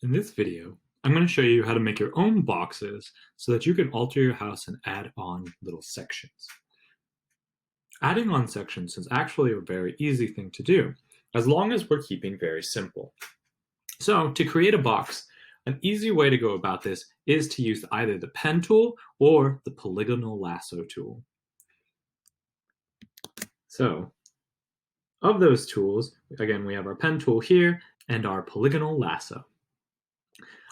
In this video, I'm going to show you how to make your own boxes so that you can alter your house and add on little sections. Adding on sections is actually a very easy thing to do, as long as we're keeping very simple. So to create a box, an easy way to go about this is to use either the pen tool or the polygonal lasso tool. So of those tools, again, we have our pen tool here and our polygonal lasso.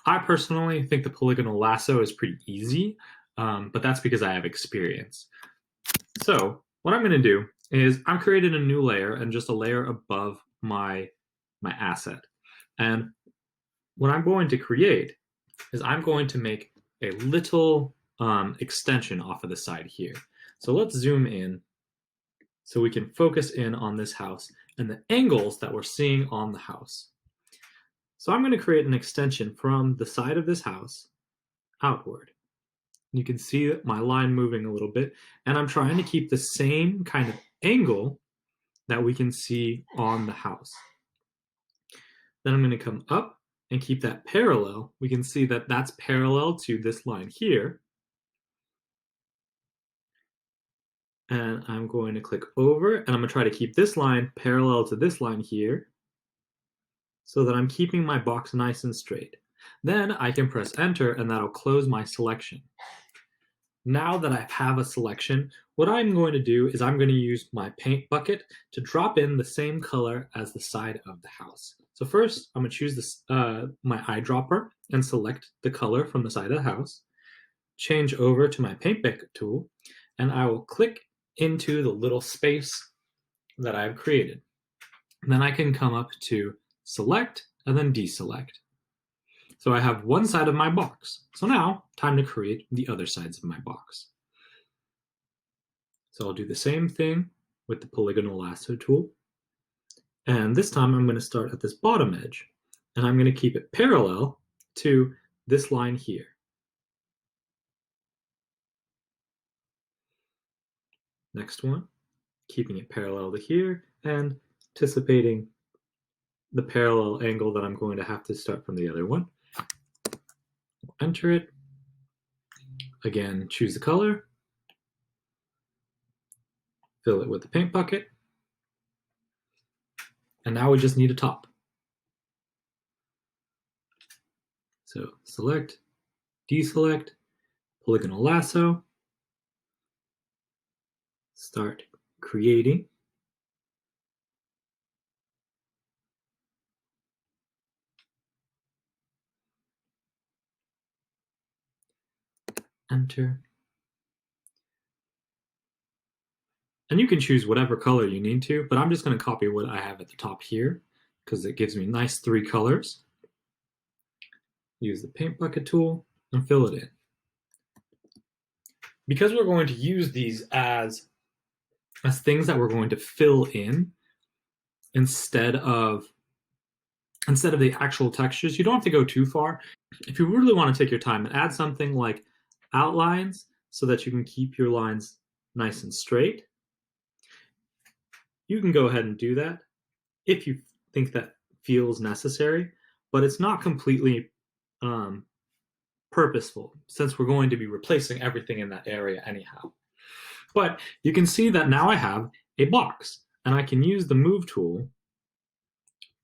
I personally think the polygonal lasso is pretty easy, but that's because I have experience. So what I'm going to do is I'm creating a new layer and just a layer above my asset. And what I'm going to create is I'm going to make a little extension off of the side here. So let's zoom in so we can focus in on this house and the angles that we're seeing on the house. So I'm going to create an extension from the side of this house outward. You can see my line moving a little bit, and I'm trying to keep the same kind of angle that we can see on the house. Then I'm going to come up and keep that parallel. We can see that that's parallel to this line here. And I'm going to click over, and I'm going to try to keep this line parallel to this line here, so that I'm keeping my box nice and straight. Then I can press enter and that'll close my selection. Now that I have a selection, what I'm going to do is I'm going to use my paint bucket to drop in the same color as the side of the house. So first I'm going to choose this, my eyedropper and select the color from the side of the house, change over to my paint bucket tool, and I will click into the little space that I've created. And then I can come up to select, and then deselect. So I have one side of my box. So now, time to create the other sides of my box. So I'll do the same thing with the polygonal lasso tool. And this time I'm going to start at this bottom edge, and I'm going to keep it parallel to this line here. Next one, keeping it parallel to here, and anticipating the parallel angle that I'm going to have to start from the other one. Enter it. Again, choose the color. Fill it with the paint bucket. And now we just need a top. So select, deselect, polygonal lasso, start creating. Enter. And you can choose whatever color you need to, but I'm just going to copy what I have at the top here because it gives me nice 3 colors. Use the paint bucket tool and fill it in. Because we're going to use these as things that we're going to fill in instead of the actual textures, you don't have to go too far. If you really want to take your time and add something like outlines so that you can keep your lines nice and straight, you can go ahead and do that if you think that feels necessary, but it's not completely purposeful since we're going to be replacing everything in that area anyhow. But you can see that now I have a box, and I can use the move tool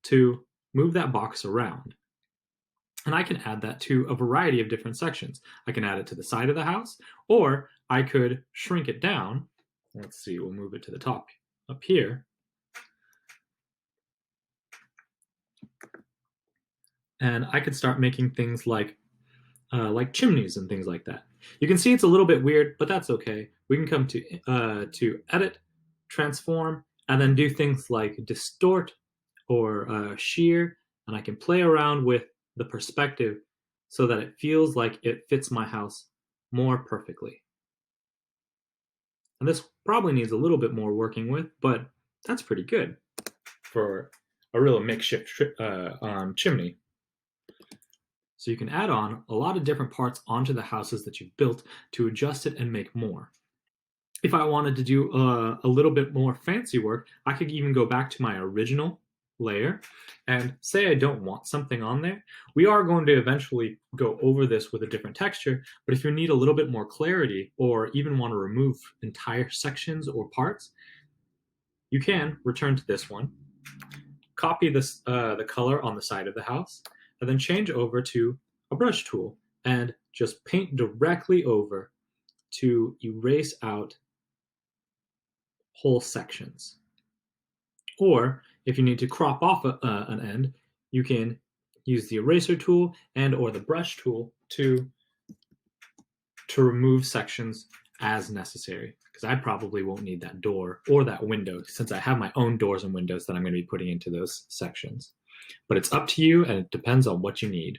to move that box around. And I can add that to a variety of different sections. I can add it to the side of the house, or I could shrink it down. Let's see, we'll move it to the top up here. And I could start making things like chimneys and things like that. You can see it's a little bit weird, but that's okay. We can come to edit, transform, and then do things like distort or shear, and I can play around with the perspective so that it feels like it fits my house more perfectly. And this probably needs a little bit more working with, but that's pretty good for a real makeshift chimney. So you can add on a lot of different parts onto the houses that you've built to adjust it and make more. If I wanted to do a little bit more fancy work, I could even go back to my original layer, and say I don't want something on there, we are going to eventually go over this with a different texture, but if you need a little bit more clarity or even want to remove entire sections or parts, you can return to this one, copy this the color on the side of the house, and then change over to a brush tool and just paint directly over to erase out whole sections. Or if you need to crop off an end, you can use the eraser tool and or the brush tool to remove sections as necessary, because I probably won't need that door or that window since I have my own doors and windows that I'm going to be putting into those sections. But it's up to you, and it depends on what you need.